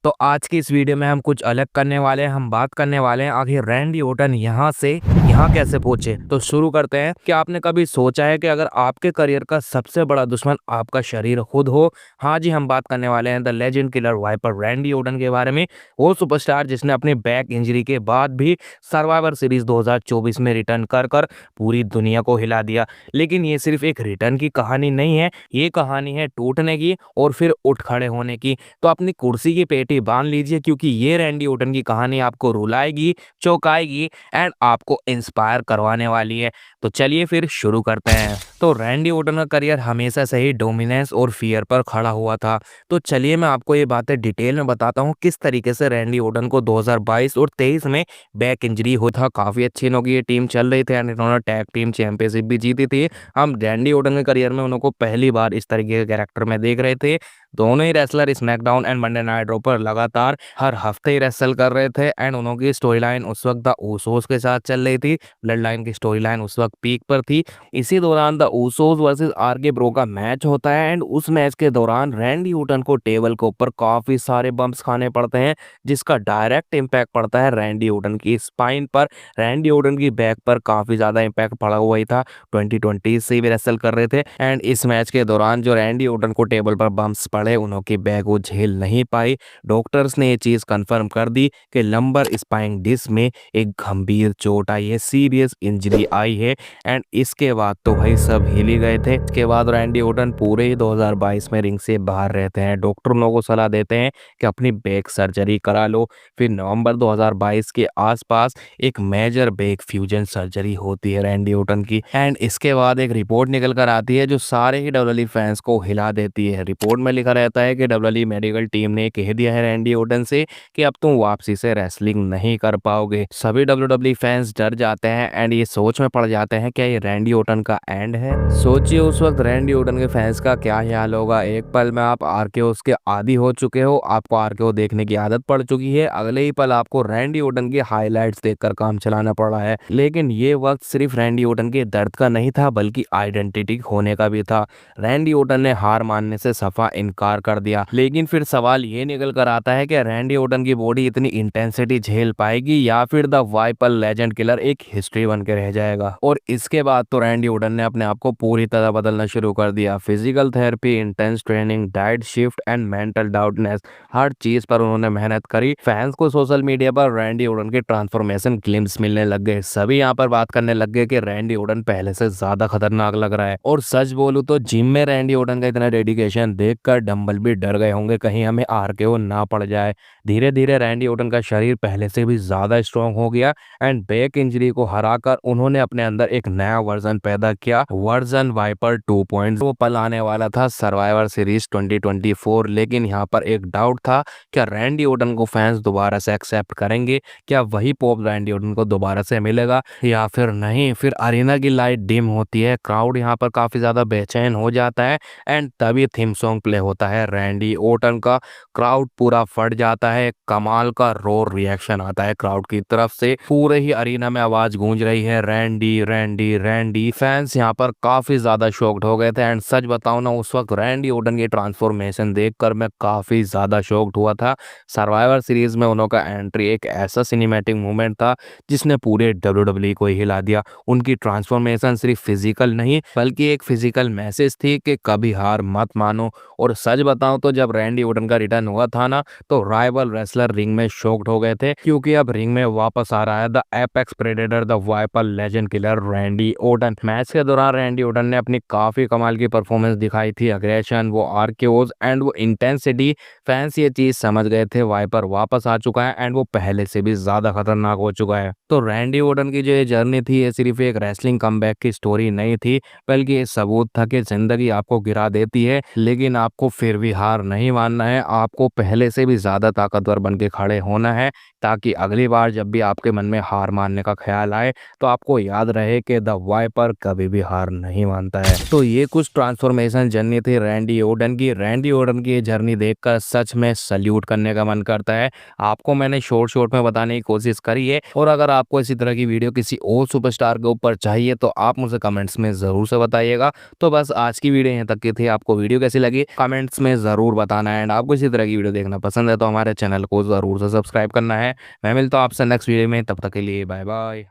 तो आज की इस वीडियो में हम कुछ अलग करने वाले हैं। हम बात करने वाले हैं आखिर रैंडी ऑर्टन यहाँ से यहाँ कैसे पहुंचे। तो शुरू करते हैं। क्या आपने कभी सोचा है कि अगर आपके करियर का सबसे बड़ा दुश्मन आपका शरीर खुद हो? हाँ जी, हम बात करने वाले हैं the legend killer viper Randy Orton के बारे में। वो सुपरस्टार जिसने अपने बैक इंजरी के बाद भी सर्वाइवर सीरीज 2024 में रिटर्न कर कर पूरी दुनिया को हिला दिया। लेकिन ये सिर्फ एक रिटर्न की कहानी नहीं है, ये कहानी है टूटने की और फिर उठ खड़े होने की। तो अपनी कुर्सी की पेटी बांध लीजिए, क्योंकि ये रैंडी ऑर्टन की कहानी आपको रुलाएगी, चौंकाएगी एंड आपको इंस्पायर करवाने वाली है। तो चलिए फिर शुरू करते हैं। तो रैंडी ऑर्टन का करियर हमेशा से ही डोमिनेंस और फियर पर खड़ा हुआ था। तो चलिए मैं आपको ये बातें डिटेल में बताता हूँ किस तरीके से रैंडी ऑर्टन को 2022 और 23 में बैक इंजरी हुआ था। काफी अच्छी इन्हों की ये टीम चल रही थी एंड इन्होंने टैग टीम चैंपियनशिप भी जीती थी। हम रैंडी ऑर्टन के करियर में उनको पहली बार इस तरीके के कैरेक्टर में देख रहे थे। दोनों ही wrestler SmackDown and Monday Night Raw पर लगातार हर हफ्ते ही रेसल कर रहे थे एंड उनकी स्टोरी लाइन उस वक्त द ऊसोस के साथ चल रही थी। ब्लड लाइन की स्टोरी लाइन उस वक्त पीक पर थी। इसी दौरान the Usos versus RK Bro का मैच होता है एंड उस मैच के दौरान रैंडी ऑर्टन को टेबल के ऊपर काफी सारे बम्प्स खाने पड़ते हैं, जिसका डायरेक्ट इम्पैक्ट पड़ता है रैंडी ऑर्टन की स्पाइन पर। रैंडी ऑर्टन की बैक पर काफी ज्यादा इम्पैक्ट पड़ा हुआ ही था। 2020 से भी रेसल कर रहे थे एंड इस मैच के दौरान जो रैंडी ऑर्टन को टेबल पर बम्प्स पड़े, उनकी बैक वो झेल नहीं पाई। डॉक्टर्स ने ये चीज कंफर्म कर दी कि लंबर स्पाइन डिस्क में एक गंभीर चोट आई है, सीरियस इंजरी आई है एंड इसके बाद तो भाई सब हिल ही गए थे। इसके बाद रैंडी ऑर्टन पूरे ही 2022 में रिंग से बाहर रहते हैं। डॉक्टर लोगों को सलाह देते हैं कि अपनी बैक सर्जरी करा लो। फिर नवंबर 2022 के आसपास एक मेजर बैक फ्यूजन सर्जरी होती है रैंडी ऑर्टन की एंड इसके बाद एक रिपोर्ट निकल कर आती है जो सारे ही डब्ल्यूडब्ल्यूई फैंस को हिला देती है। रिपोर्ट में लिखा रहता है कि डब्ल्यूडब्ल्यूई मेडिकल टीम ने कह दिया है रैंडी ऑर्टन से कि अब तुम वापसी से रेसलिंग नहीं कर पाओगे। सभी डब्ल्यूडब्ल्यूई फैंस डर जाते हैं एंड ये सोच में पड़ जाते हैं क्या ये रैंडी ऑर्टन का एंड है। सोचिए उस वक्त रैंडी ऑर्टन के फैंस का क्या ख्याल होगा। एक पल में आप आरकेओस के आदी हो चुके हो, आपको आरकेओ देखने की आदत पड़ चुकी है, अगले ही पल आपको रैंडी ऑर्टन के हाइलाइट्स देखकर काम चलाना पड़ा है। लेकिन ये वक्त सिर्फ रैंडी ऑर्टन के दर्द का नहीं था, बल्कि आइडेंटिटी खोने का भी था। रैंडी ऑर्टन ने हार मानने से सफा इनकार कर दिया। लेकिन फिर सवाल ये निकल कर आता है कि रैंडी ऑर्टन की बॉडी इतनी इंटेंसिटी झेल पाएगी या फिर द वाइपर लेजेंड किलर एक हिस्ट्री बन के रह जाएगा। और इसके बाद तो रैंडी ऑर्टन ने अपने आप को पूरी तरह बदलना शुरू कर दिया। Physical therapy, intense training, diet shift and mental toughness, हर चीज पर उन्होंने मेहनत करी। फैंस को सोशल मीडिया पर रैंडी ऑर्टन के ट्रांसफॉर्मेशन ग्लिम्स मिलने लग गए। सभी यहाँ पर बात करने लग गए कि रैंडी ऑर्टन पहले से ज्यादा खतरनाक लग रहा है। और सच बोलूं तो जिम में रैंडी ऑर्टन का इतना डेडिकेशन देखकर डंबल भी डर गए होंगे कहीं हमें आरकेओ ना पड़ जाए। धीरे धीरे रैंडी ऑर्टन का शरीर पहले से भी ज्यादा स्ट्रांग हो गया एंड बैक इंजरी को हराकर उन्होंने अपने अंदर एक नया वर्जन पैदा किया, वर्जन वाइपर 2.0। वो पल आने वाला था सर्वाइवर सीरीज 2024। लेकिन यहाँ पर एक डाउट था, क्या रैंडी ऑर्टन को फैंस दोबारा से एक्सेप्ट करेंगे? क्या वही पॉप रैंडी ऑर्टन को दोबारा से मिलेगा या फिर नहीं? फिर अरीना की लाइट डिम होती है, क्राउड यहाँ पर काफी ज्यादा बेचैन हो जाता है एंड तभी थीम सॉन्ग प्ले होता है रैंडी ऑर्टन का। क्राउड पूरा फट जाता है, कमाल का रोर रिएक्शन आता है क्राउड की तरफ से। पूरे ही अरीना में आवाज गूंज रही है रैंडी रैंडी रैंडी। फैंस यहाँ पर काफी ज्यादा शॉक्ड हो गए थे एंड सच बताऊं ना, उस वक्त रैंडी ऑर्टन की ट्रांसफॉर्मेशन देखकर मैं काफी ज्यादा शॉक्ड हुआ था। सर्वाइवर सीरीज में उनका एंट्री एक ऐसा सिनेमैटिक मूवमेंट था जिसने पूरे डब्ल्यूडब्ल्यूई को हिला दिया। उनकी ट्रांसफॉर्मेशन सिर्फ फिजिकल नहीं बल्कि एक फिजिकल मैसेज थी कि कभी हार मत मानो। और सच बताऊं तो जब रैंडी ऑर्टन का रिटर्न हुआ था ना, तो राइवल रेसलर रिंग में शॉक्ड हो गए थे, क्योंकि अब रिंग में वापस आ रहा है the apex predator, the viper legend killer Randy Orton. Match के दौरान रैंडी ऑर्टन ने अपनी काफी कमाल की परफॉर्मेंस दिखाई थी। अग्रेशन, वो आरकेओज एंड वो इंटेंसिटी, फैंस ये चीज समझ गए थे वाइपर वापस आ चुका है एंड वो पहले से भी ज्यादा खतरनाक हो चुका है। तो रैंडी ऑर्टन की जो ये जर्नी थी, ये सिर्फ एक रेसलिंग कमबैक की स्टोरी नहीं थी, बल्कि ये सबूत था कि जिंदगी आपको गिरा देती है लेकिन आपको फिर भी हार नहीं मानना है। आपको पहले से भी ज्यादा ताकतवर बन के खड़े होना है, ताकि अगली बार जब भी आपके मन में हार मानने का ख्याल आए तो आपको याद रहे कि द वाइपर कभी भी हार नहीं मानता है। तो ये कुछ ट्रांसफॉर्मेशन जर्नी थी रैंडी ऑर्टन की। रैंडी ऑर्टन की ये जर्नी देखकर सच में सल्यूट करने का मन करता है। आपको मैंने शॉर्ट में बताने की कोशिश करी है और अगर आपको इसी तरह की वीडियो किसी और सुपरस्टार के ऊपर चाहिए तो आप मुझे कमेंट्स में जरूर से बताइएगा। तो बस आज की वीडियो यहाँ तक की थी। आपको वीडियो कैसी लगी कमेंट कमेंट्स में ज़रूर बताना है। एंड आपको इसी तरह की वीडियो देखना पसंद है तो हमारे चैनल को ज़रूर से सब्सक्राइब करना है। मैं मिलता हूँ आपसे नेक्स्ट वीडियो में, तब तक के लिए बाय बाय।